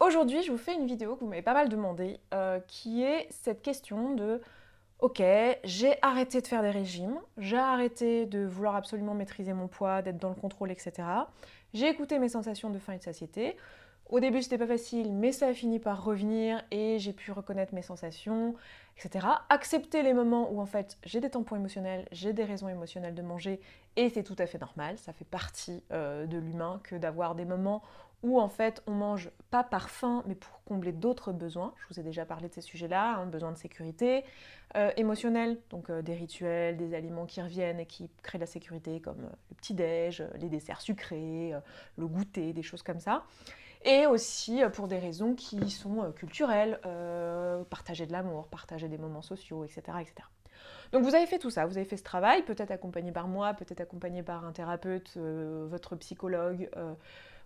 Aujourd'hui, je vous fais une vidéo que vous m'avez pas mal demandé, qui est cette question de ok, j'ai arrêté de faire des régimes, j'ai arrêté de vouloir absolument maîtriser mon poids, d'être dans le contrôle, etc. J'ai écouté mes sensations de faim et de satiété. Au début, c'était pas facile, mais ça a fini par revenir et j'ai pu reconnaître mes sensations, etc. Accepter les moments où en fait j'ai des tampons émotionnels, j'ai des raisons émotionnelles de manger et c'est tout à fait normal, ça fait partie de l'humain que d'avoir des moments où en fait on mange pas par faim mais pour combler d'autres besoins. Je vous ai déjà parlé de ces sujets-là, hein, besoin de sécurité, émotionnel, donc des rituels, des aliments qui reviennent et qui créent de la sécurité comme le petit-déj, les desserts sucrés, le goûter, des choses comme ça. Et aussi pour des raisons qui sont culturelles, partager de l'amour, partager des moments sociaux, etc., etc. Donc vous avez fait tout ça, vous avez fait ce travail, peut-être accompagné par moi, peut-être accompagné par un thérapeute, votre psychologue,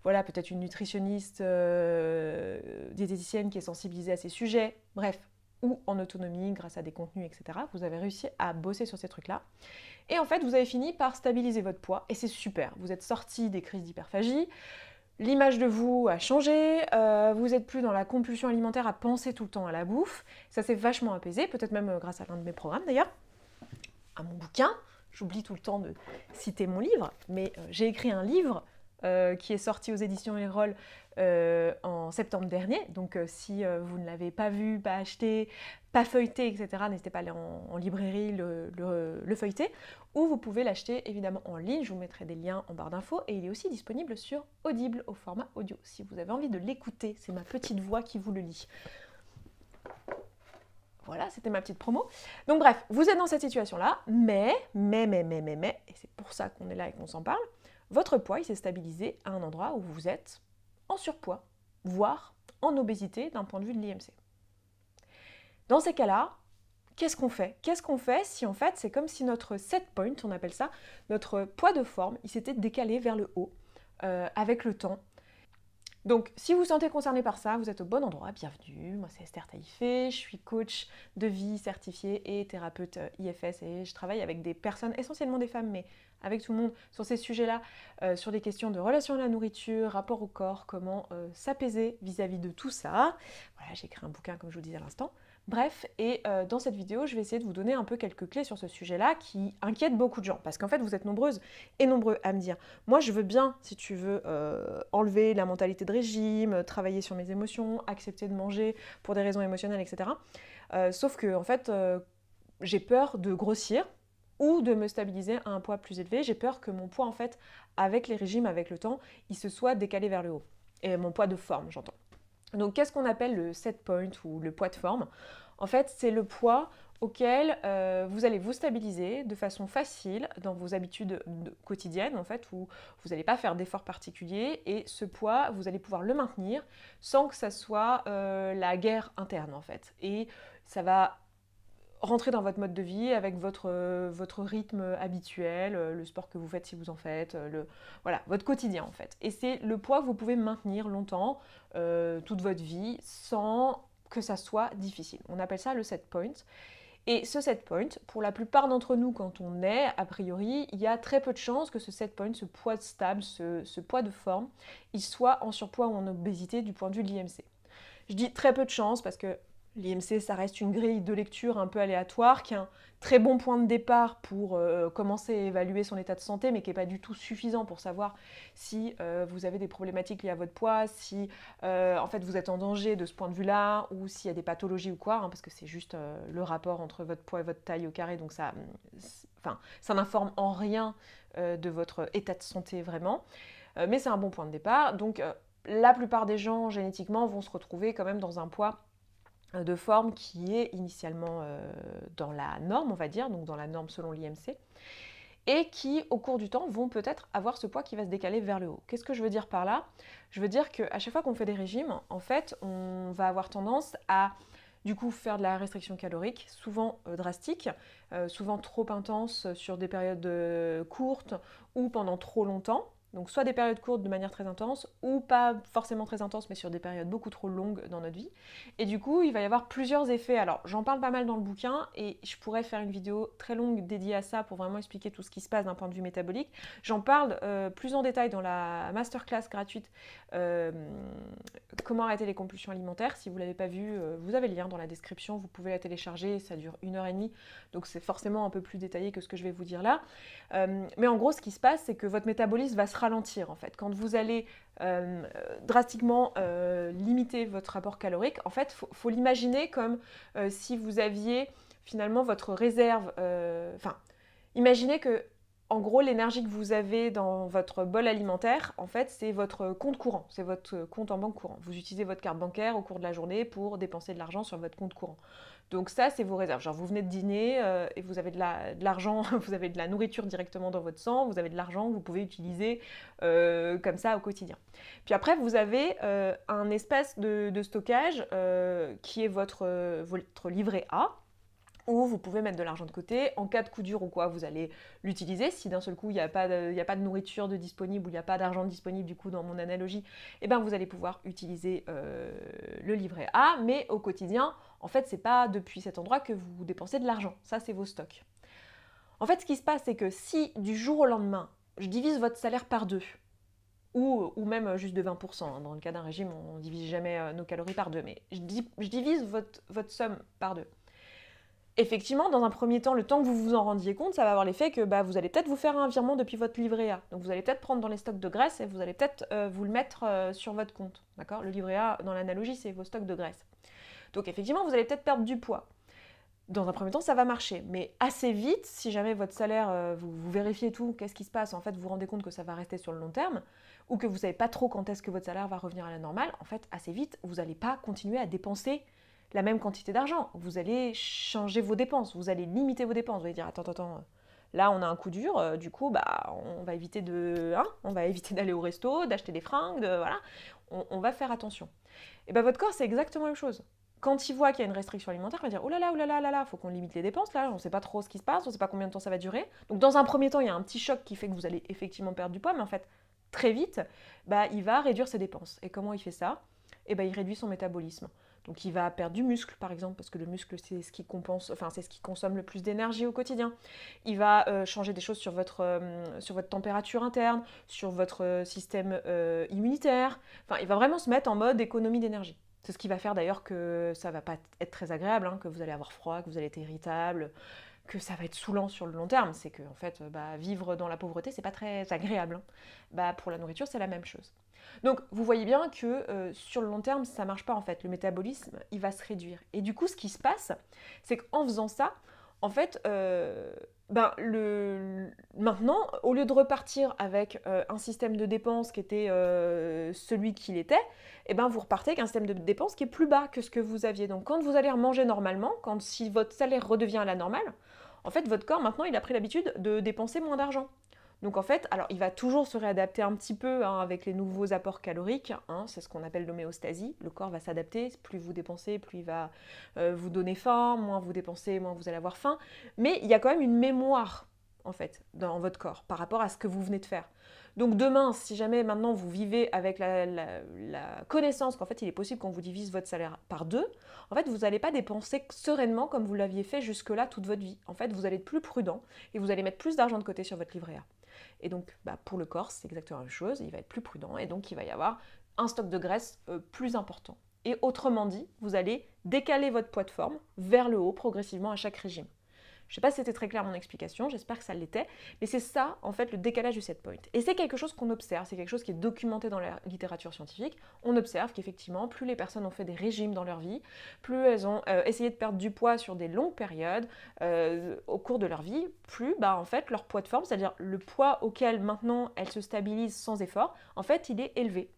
voilà, peut-être une nutritionniste, diététicienne qui est sensibilisée à ces sujets, bref, ou en autonomie grâce à des contenus, etc. Vous avez réussi à bosser sur ces trucs-là. Et en fait, vous avez fini par stabiliser votre poids, et c'est super. Vous êtes sorti des crises d'hyperphagie, l'image de vous a changé, vous n'êtes plus dans la compulsion alimentaire à penser tout le temps à la bouffe, ça s'est vachement apaisé, peut-être même grâce à l'un de mes programmes d'ailleurs, à mon bouquin. J'oublie tout le temps de citer mon livre, mais j'ai écrit un livre qui est sorti aux éditions Erol en septembre dernier. Donc si vous ne l'avez pas vu, pas acheté, pas feuilleté, etc., n'hésitez pas à aller en librairie le feuilleter. Ou vous pouvez l'acheter évidemment en ligne, je vous mettrai des liens en barre d'infos. Et il est aussi disponible sur Audible au format audio. Si vous avez envie de l'écouter, c'est ma petite voix qui vous le lit. Voilà, c'était ma petite promo. Donc bref, vous êtes dans cette situation-là, mais, et c'est pour ça qu'on est là et qu'on s'en parle, votre poids, il s'est stabilisé à un endroit où vous êtes en surpoids, voire en obésité d'un point de vue de l'IMC. Dans ces cas-là, qu'est-ce qu'on fait? Qu'est-ce qu'on fait si en fait c'est comme si notre set point, on appelle ça, notre poids de forme, il s'était décalé vers le haut avec le temps. Donc, si vous vous sentez concerné par ça, vous êtes au bon endroit, bienvenue. Moi, c'est Esther Taïfé, je suis coach de vie certifiée et thérapeute IFS et je travaille avec des personnes, essentiellement des femmes, mais avec tout le monde, sur ces sujets-là, sur des questions de relation à la nourriture, rapport au corps, comment s'apaiser vis-à-vis de tout ça. Voilà, j'ai écrit un bouquin, comme je vous disais à l'instant. Bref, et dans cette vidéo, je vais essayer de vous donner un peu quelques clés sur ce sujet-là qui inquiète beaucoup de gens. Parce qu'en fait, vous êtes nombreuses et nombreux à me dire « Moi, je veux bien, si tu veux, enlever la mentalité de régime, travailler sur mes émotions, accepter de manger pour des raisons émotionnelles, etc. Sauf que, en fait, j'ai peur de grossir ou de me stabiliser à un poids plus élevé. J'ai peur que mon poids, en fait, avec les régimes, avec le temps, il se soit décalé vers le haut. Et mon poids de forme, j'entends. Donc, qu'est-ce qu'on appelle le set point ou le poids de forme? En fait, c'est le poids auquel vous allez vous stabiliser de façon facile dans vos habitudes quotidiennes, en fait, où vous n'allez pas faire d'efforts particuliers, et ce poids, vous allez pouvoir le maintenir sans que ça soit la guerre interne, en fait. Et ça va rentrer dans votre mode de vie avec votre rythme habituel, le sport que vous faites si vous en faites, voilà, votre quotidien en fait. Et c'est le poids que vous pouvez maintenir longtemps, toute votre vie, sans que ça soit difficile. On appelle ça le set point. Et ce set point, pour la plupart d'entre nous, quand on est, a priori, il y a très peu de chances que ce set point, ce poids stable, ce poids de forme, il soit en surpoids ou en obésité du point de vue de l'IMC. Je dis très peu de chance parce que l'IMC, ça reste une grille de lecture un peu aléatoire, qui est un très bon point de départ pour commencer à évaluer son état de santé, mais qui n'est pas du tout suffisant pour savoir si vous avez des problématiques liées à votre poids, si en fait vous êtes en danger de ce point de vue-là, ou s'il y a des pathologies ou quoi, hein, parce que c'est juste le rapport entre votre poids et votre taille au carré, donc ça n'informe en rien de votre état de santé vraiment, mais c'est un bon point de départ. Donc la plupart des gens génétiquement vont se retrouver quand même dans un poids de forme qui est initialement dans la norme, on va dire, donc dans la norme selon l'IMC, et qui, au cours du temps, vont peut-être avoir ce poids qui va se décaler vers le haut. Qu'est-ce que je veux dire par là? Je veux dire qu'à chaque fois qu'on fait des régimes, en fait, on va avoir tendance à du coup faire de la restriction calorique, souvent drastique, souvent trop intense sur des périodes courtes ou pendant trop longtemps. Donc soit des périodes courtes de manière très intense, ou pas forcément très intense, mais sur des périodes beaucoup trop longues dans notre vie. Et du coup, il va y avoir plusieurs effets. Alors, j'en parle pas mal dans le bouquin, et je pourrais faire une vidéo très longue dédiée à ça pour vraiment expliquer tout ce qui se passe d'un point de vue métabolique. J'en parle plus en détail dans la masterclass gratuite Comment arrêter les compulsions alimentaires. Si vous ne l'avez pas vu, vous avez le lien dans la description, vous pouvez la télécharger, ça dure 1h30, donc c'est forcément un peu plus détaillé que ce que je vais vous dire là. Mais en gros, ce qui se passe, c'est que votre métabolisme va se ralentir en fait. Quand vous allez drastiquement limiter votre apport calorique, en fait, faut l'imaginer comme si vous aviez finalement votre réserve. Imaginez que en gros, l'énergie que vous avez dans votre bol alimentaire, en fait, c'est votre compte courant, c'est votre compte en banque courant. Vous utilisez votre carte bancaire au cours de la journée pour dépenser de l'argent sur votre compte courant. Donc ça, c'est vos réserves. Genre, vous venez de dîner et vous avez de l'argent, vous avez de la nourriture directement dans votre sang, vous avez de l'argent que vous pouvez utiliser comme ça au quotidien. Puis après, vous avez un espace de stockage qui est votre livret A, où vous pouvez mettre de l'argent de côté. En cas de coup dur ou quoi, vous allez l'utiliser. Si d'un seul coup, il n'y a pas de nourriture de disponible ou il n'y a pas d'argent disponible, du coup, dans mon analogie, eh ben, vous allez pouvoir utiliser le livret A. Mais au quotidien, en fait, c'est pas depuis cet endroit que vous dépensez de l'argent. Ça, c'est vos stocks. En fait, ce qui se passe, c'est que si du jour au lendemain, je divise votre salaire par 2, ou même juste de 20%, hein, dans le cas d'un régime, on ne divise jamais nos calories par 2, mais je divise votre somme par 2. Effectivement, dans un premier temps, le temps que vous vous en rendiez compte, ça va avoir l'effet que vous allez peut-être vous faire un virement depuis votre livret A. Donc vous allez peut-être prendre dans les stocks de graisse et vous allez peut-être vous le mettre sur votre compte. D'accord ? Le livret A, dans l'analogie, c'est vos stocks de graisse. Donc effectivement, vous allez peut-être perdre du poids. Dans un premier temps, ça va marcher. Mais assez vite, si jamais votre salaire, vous vérifiez tout, qu'est-ce qui se passe, en fait, vous vous rendez compte que ça va rester sur le long terme, ou que vous ne savez pas trop quand est-ce que votre salaire va revenir à la normale, en fait, assez vite, vous n'allez pas continuer à dépenser la même quantité d'argent. Vous allez changer vos dépenses, vous allez limiter vos dépenses. Vous allez dire, attends, là on a un coup dur, du coup, on va éviter d'aller au resto, d'acheter des fringues, voilà. On va faire attention. Et votre corps, c'est exactement la même chose. Quand il voit qu'il y a une restriction alimentaire, il va dire, oh là là, faut qu'on limite les dépenses, là, on ne sait pas trop ce qui se passe, on ne sait pas combien de temps ça va durer. Donc dans un premier temps, il y a un petit choc qui fait que vous allez effectivement perdre du poids, mais en fait, très vite, il va réduire ses dépenses. Et comment il fait ça ? Il réduit son métabolisme. Donc il va perdre du muscle par exemple, parce que le muscle c'est ce qui c'est ce qui consomme le plus d'énergie au quotidien. Il va changer des choses sur votre température interne, sur votre système immunitaire. Il va vraiment se mettre en mode économie d'énergie. C'est ce qui va faire d'ailleurs que ça va pas être très agréable, hein, que vous allez avoir froid, que vous allez être irritable, que ça va être saoulant sur le long terme. C'est que en fait, vivre dans la pauvreté, c'est pas très agréable. Hein. Pour la nourriture, c'est la même chose. Donc vous voyez bien que sur le long terme, ça ne marche pas en fait. Le métabolisme, il va se réduire. Et du coup, ce qui se passe, c'est qu'en faisant ça, en fait, maintenant, au lieu de repartir avec un système de dépenses qui était celui qu'il était, vous repartez avec un système de dépenses qui est plus bas que ce que vous aviez. Donc quand vous allez manger normalement, si votre salaire redevient à la normale, en fait, votre corps, maintenant, il a pris l'habitude de dépenser moins d'argent. Donc en fait, alors il va toujours se réadapter un petit peu avec les nouveaux apports caloriques, hein, c'est ce qu'on appelle l'homéostasie. Le corps va s'adapter, plus vous dépensez, plus il va vous donner faim, moins vous dépensez, moins vous allez avoir faim. Mais il y a quand même une mémoire, en fait, dans votre corps par rapport à ce que vous venez de faire. Donc demain, si jamais maintenant vous vivez avec la connaissance qu'en fait il est possible qu'on vous divise votre salaire par 2, en fait vous n'allez pas dépenser sereinement comme vous l'aviez fait jusque-là toute votre vie. En fait vous allez être plus prudent et vous allez mettre plus d'argent de côté sur votre livret A. Et donc pour le corps c'est exactement la même chose, il va être plus prudent et donc il va y avoir un stock de graisse plus important. Et autrement dit, vous allez décaler votre poids de forme vers le haut progressivement à chaque régime. Je ne sais pas si c'était très clair mon explication, j'espère que ça l'était, mais c'est ça en fait le décalage du set point. Et c'est quelque chose qu'on observe, c'est quelque chose qui est documenté dans la littérature scientifique. On observe qu'effectivement, plus les personnes ont fait des régimes dans leur vie, plus elles ont essayé de perdre du poids sur des longues périodes au cours de leur vie, plus en fait leur poids de forme, c'est-à-dire le poids auquel maintenant elles se stabilisent sans effort, en fait il est élevé.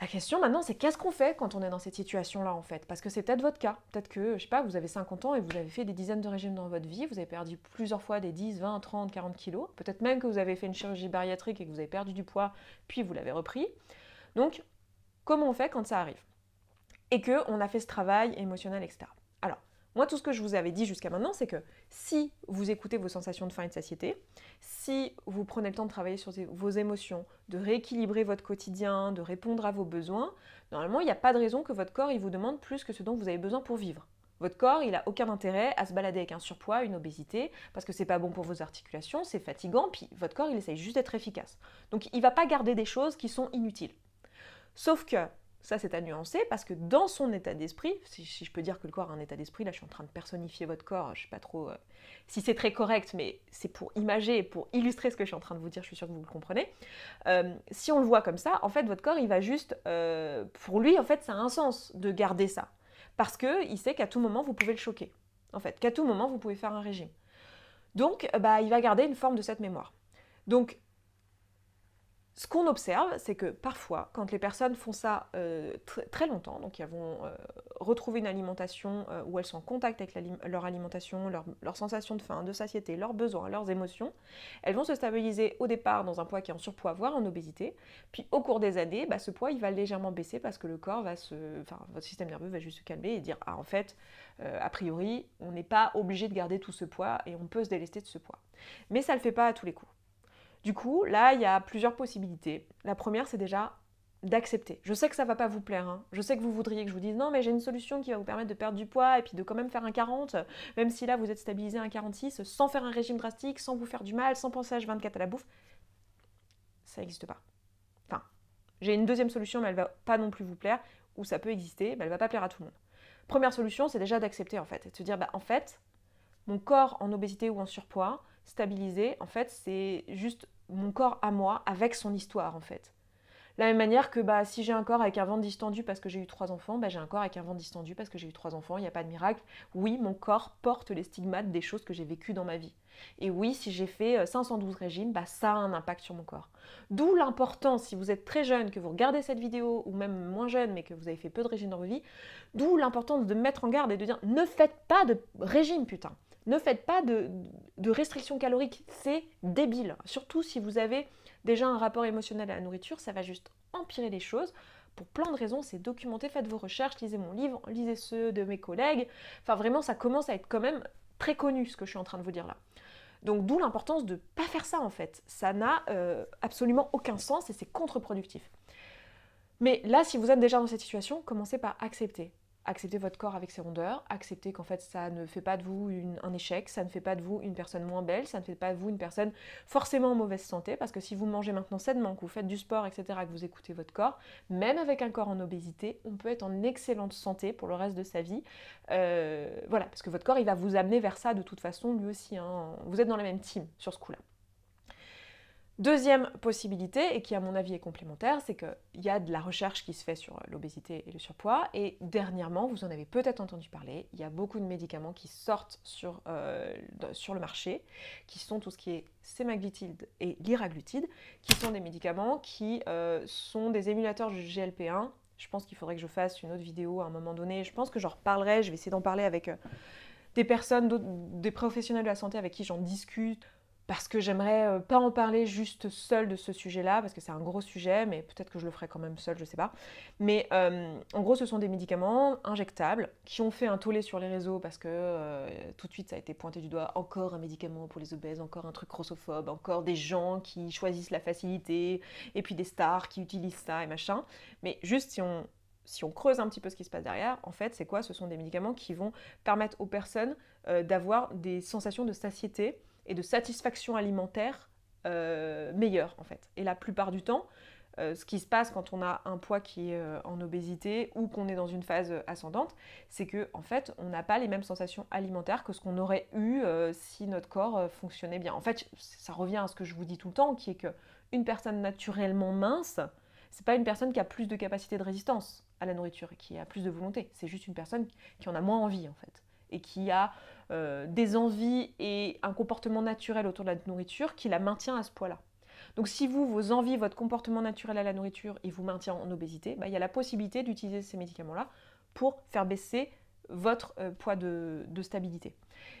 La question maintenant, c'est qu'est-ce qu'on fait quand on est dans cette situation-là en fait ? Parce que c'est peut-être votre cas. Peut-être que, je sais pas, vous avez 50 ans et vous avez fait des dizaines de régimes dans votre vie, vous avez perdu plusieurs fois des 10, 20, 30, 40 kilos. Peut-être même que vous avez fait une chirurgie bariatrique et que vous avez perdu du poids, puis vous l'avez repris. Donc, comment on fait quand ça arrive ? Et qu'on a fait ce travail émotionnel, etc. Alors, Moi, tout ce que je vous avais dit jusqu'à maintenant, c'est que si vous écoutez vos sensations de faim et de satiété, si vous prenez le temps de travailler sur vos émotions, de rééquilibrer votre quotidien, de répondre à vos besoins, normalement, il n'y a pas de raison que votre corps il vous demande plus que ce dont vous avez besoin pour vivre. Votre corps, il n'a aucun intérêt à se balader avec un surpoids, une obésité, parce que c'est pas bon pour vos articulations, c'est fatigant, puis votre corps, il essaye juste d'être efficace. Donc, il ne va pas garder des choses qui sont inutiles. Sauf que, ça c'est à nuancer, parce que dans son état d'esprit, si je peux dire que le corps a un état d'esprit, là je suis en train de personnifier votre corps, je sais pas trop si c'est très correct, mais c'est pour imager, pour illustrer ce que je suis en train de vous dire, je suis sûre que vous le comprenez. Si on le voit comme ça, en fait votre corps il va juste, pour lui en fait ça a un sens de garder ça, parce qu'il sait qu'à tout moment vous pouvez le choquer, en fait, qu'à tout moment vous pouvez faire un régime. Donc il va garder une forme de cette mémoire. Donc ce qu'on observe, c'est que parfois, quand les personnes font ça très longtemps, donc elles vont retrouver une alimentation où elles sont en contact avec leur alimentation, leur sensation de faim, de satiété, leurs besoins, leurs émotions, elles vont se stabiliser au départ dans un poids qui est en surpoids, voire en obésité, puis au cours des années, ce poids il va légèrement baisser parce que le corps va votre système nerveux va juste se calmer et dire « Ah en fait, a priori, on n'est pas obligé de garder tout ce poids et on peut se délester de ce poids. » Mais ça ne le fait pas à tous les coups. Du coup, là, il y a plusieurs possibilités. La première, c'est déjà d'accepter. Je sais que ça ne va pas vous plaire, hein. Je sais que vous voudriez que je vous dise non, mais j'ai une solution qui va vous permettre de perdre du poids et puis de quand même faire un 40, même si là vous êtes stabilisé à un 46, sans faire un régime drastique, sans vous faire du mal, sans penser H24 à la bouffe. Ça n'existe pas. Enfin, j'ai une deuxième solution, mais elle ne va pas non plus vous plaire, ou ça peut exister, mais elle ne va pas plaire à tout le monde. Première solution, c'est déjà d'accepter en fait, et de se dire en fait, mon corps en obésité ou en surpoids, stabilisé, en fait, c'est juste mon corps à moi avec son histoire en fait. De la même manière que si j'ai un corps avec un ventre distendu parce que j'ai eu 3 enfants, j'ai un corps avec un ventre distendu parce que j'ai eu 3 enfants, il n'y a pas de miracle. Oui, mon corps porte les stigmates des choses que j'ai vécues dans ma vie. Et oui, si j'ai fait 512 régimes, ça a un impact sur mon corps. D'où l'importance, si vous êtes très jeune, que vous regardez cette vidéo, ou même moins jeune, mais que vous avez fait peu de régimes dans vos vies, d'où l'importance de mettre en garde et de dire ne faites pas de régime, putain. Ne faites pas de restrictions caloriques, c'est débile. Surtout si vous avez déjà un rapport émotionnel à la nourriture, ça va juste empirer les choses. Pour plein de raisons, c'est documenté, faites vos recherches, lisez mon livre, lisez ceux de mes collègues. Enfin vraiment, ça commence à être quand même très connu ce que je suis en train de vous dire là. Donc d'où l'importance de ne pas faire ça en fait. Ça n'a absolument aucun sens et c'est contre-productif. Mais là, si vous êtes déjà dans cette situation, commencez par accepter. Acceptez votre corps avec ses rondeurs, acceptez qu'en fait ça ne fait pas de vous un échec, ça ne fait pas de vous une personne moins belle, ça ne fait pas de vous une personne forcément en mauvaise santé, parce que si vous mangez maintenant sainement, que vous faites du sport, etc., que vous écoutez votre corps, même avec un corps en obésité, on peut être en excellente santé pour le reste de sa vie. Voilà, parce que votre corps il va vous amener vers ça de toute façon, lui aussi, hein. Vous êtes dans la même team sur ce coup-là. Deuxième possibilité, et qui à mon avis est complémentaire, c'est qu'il y a de la recherche qui se fait sur l'obésité et le surpoids, et dernièrement, vous en avez peut-être entendu parler, il y a beaucoup de médicaments qui sortent sur le marché, qui sont tout ce qui est sémaglutide et liraglutide, qui sont des médicaments qui sont des émulateurs du GLP-1. Je pense qu'il faudrait que je fasse une autre vidéo à un moment donné, je pense que j'en reparlerai, je vais essayer d'en parler avec des personnes, des professionnels de la santé avec qui j'en discute, parce que j'aimerais pas en parler juste seule de ce sujet-là, parce que c'est un gros sujet, mais peut-être que je le ferai quand même seule, je sais pas. Mais en gros, ce sont des médicaments injectables qui ont fait un tollé sur les réseaux, parce que tout de suite, ça a été pointé du doigt, encore un médicament pour les obèses, encore un truc grossophobe, encore des gens qui choisissent la facilité, et puis des stars qui utilisent ça et machin. Mais juste si on creuse un petit peu ce qui se passe derrière, en fait, c'est quoi? Ce sont des médicaments qui vont permettre aux personnes d'avoir des sensations de satiété et de satisfaction alimentaire meilleure en fait. Et la plupart du temps, ce qui se passe quand on a un poids qui est en obésité ou qu'on est dans une phase ascendante, c'est que en fait, on n'a pas les mêmes sensations alimentaires que ce qu'on aurait eu si notre corps fonctionnait bien. En fait, ça revient à ce que je vous dis tout le temps, qui est que une personne naturellement mince, c'est pas une personne qui a plus de capacité de résistance à la nourriture et qui a plus de volonté. C'est juste une personne qui en a moins envie en fait, et qui a des envies et un comportement naturel autour de la nourriture qui la maintient à ce poids-là. Donc si vos envies, votre comportement naturel à la nourriture, il vous maintient en obésité, il y a la possibilité d'utiliser ces médicaments-là pour faire baisser votre poids de stabilité.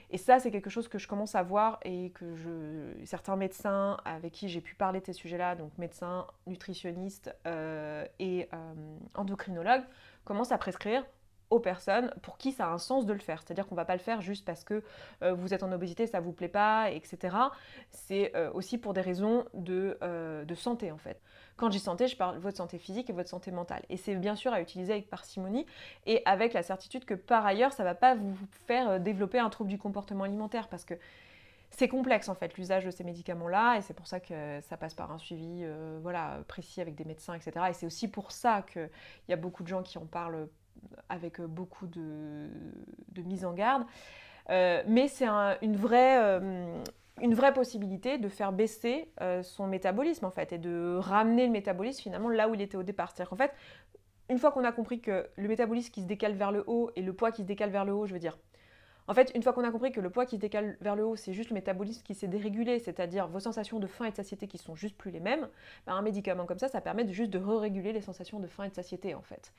Et ça, c'est quelque chose que je commence à voir et que certains médecins avec qui j'ai pu parler de ces sujets-là, donc médecins, nutritionnistes et endocrinologues, commencent à prescrire aux personnes pour qui ça a un sens de le faire. C'est-à-dire qu'on ne va pas le faire juste parce que vous êtes en obésité, ça ne vous plaît pas, etc. C'est aussi pour des raisons de santé en fait. Quand je dis santé, je parle de votre santé physique et votre santé mentale. Et c'est bien sûr à utiliser avec parcimonie et avec la certitude que par ailleurs, ça ne va pas vous faire développer un trouble du comportement alimentaire parce que c'est complexe en fait l'usage de ces médicaments-là et c'est pour ça que ça passe par un suivi voilà, précis avec des médecins, etc. Et c'est aussi pour ça qu'il y a beaucoup de gens qui en parlent avec beaucoup de mise en garde. Mais c'est une vraie possibilité de faire baisser son métabolisme en fait et de ramener le métabolisme finalement là où il était au départ. C'est-à-dire qu'en fait, une fois qu'on a compris que le métabolisme qui se décale vers le haut et le poids qui se décale vers le haut, je veux dire, en fait, une fois qu'on a compris que le poids qui se décale vers le haut, c'est juste le métabolisme qui s'est dérégulé, c'est-à-dire vos sensations de faim et de satiété qui sont juste plus les mêmes, bah un médicament comme ça permet juste de réguler les sensations de faim et de satiété en fait.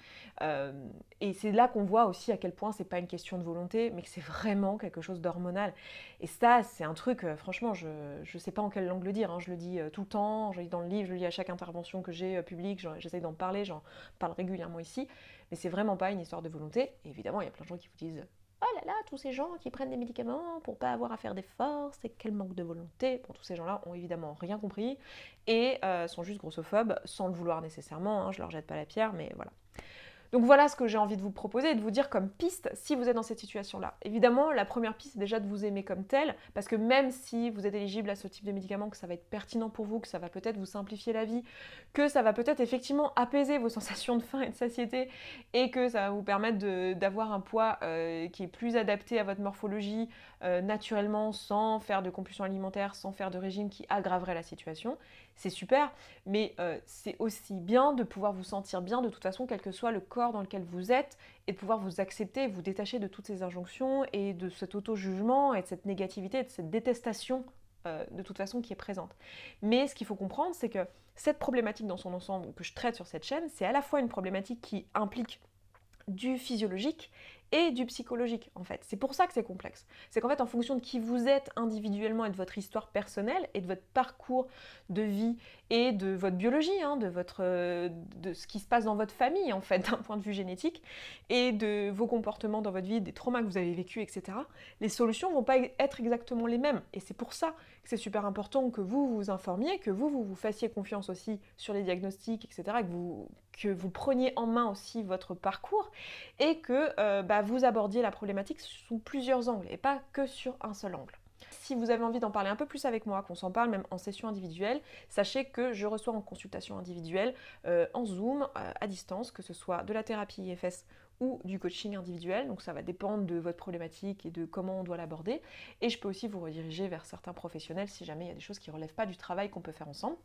Et c'est là qu'on voit aussi à quel point c'est pas une question de volonté, mais que c'est vraiment quelque chose d'hormonal. Et ça, c'est un truc, franchement, je sais pas en quelle langue le dire, hein, je le dis tout le temps, je le dis dans le livre, je le dis à chaque intervention que j'ai publique, j'essaye d'en parler, j'en parle régulièrement ici, mais c'est vraiment pas une histoire de volonté. Et évidemment, il y a plein de gens qui vous disent oh là là, tous ces gens qui prennent des médicaments pour pas avoir à faire d'efforts, c'est quel manque de volonté. Bon, tous ces gens-là ont évidemment rien compris et sont juste grossophobes, sans le vouloir nécessairement, hein, je leur jette pas la pierre, mais voilà. Donc voilà ce que j'ai envie de vous proposer et de vous dire comme piste si vous êtes dans cette situation-là. Évidemment, la première piste, c'est déjà de vous aimer comme tel, parce que même si vous êtes éligible à ce type de médicament, que ça va être pertinent pour vous, que ça va peut-être vous simplifier la vie, que ça va peut-être effectivement apaiser vos sensations de faim et de satiété, et que ça va vous permettre d'avoir un poids qui est plus adapté à votre morphologie naturellement, sans faire de compulsion alimentaire, sans faire de régime qui aggraverait la situation, c'est super, mais c'est aussi bien de pouvoir vous sentir bien de toute façon, quel que soit le corps dans lequel vous êtes, et de pouvoir vous accepter, vous détacher de toutes ces injonctions et de cet auto-jugement et de cette négativité et de cette détestation de toute façon qui est présente. Mais ce qu'il faut comprendre, c'est que cette problématique dans son ensemble que je traite sur cette chaîne, c'est à la fois une problématique qui implique du physiologique et du psychologique en fait. C'est pour ça que c'est complexe. C'est qu'en fait en fonction de qui vous êtes individuellement et de votre histoire personnelle et de votre parcours de vie et de votre biologie, hein, de ce qui se passe dans votre famille en fait d'un point de vue génétique et de vos comportements dans votre vie, des traumas que vous avez vécus, etc. Les solutions vont pas être exactement les mêmes et c'est pour ça que c'est super important que vous vous informiez, que vous fassiez confiance aussi sur les diagnostics, etc. Que vous preniez en main aussi votre parcours et que vous abordiez la problématique sous plusieurs angles et pas que sur un seul angle. Si vous avez envie d'en parler un peu plus avec moi, qu'on s'en parle même en session individuelle, sachez que je reçois en consultation individuelle, en Zoom, à distance, que ce soit de la thérapie IFS ou du coaching individuel, donc ça va dépendre de votre problématique et de comment on doit l'aborder, et je peux aussi vous rediriger vers certains professionnels si jamais il y a des choses qui ne relèvent pas du travail qu'on peut faire ensemble.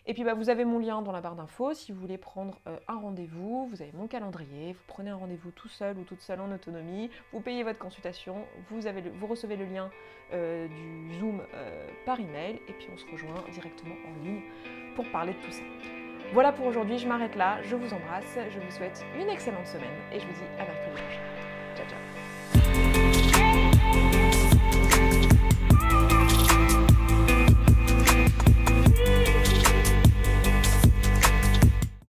Et puis vous avez mon lien dans la barre d'infos, si vous voulez prendre un rendez-vous, vous avez mon calendrier, vous prenez un rendez-vous tout seul ou toute seule en autonomie, vous payez votre consultation, vous recevez le lien du Zoom par email, et puis on se rejoint directement en ligne pour parler de tout ça. Voilà pour aujourd'hui, je m'arrête là, je vous embrasse, je vous souhaite une excellente semaine et je vous dis à mercredi prochain. Ciao ciao.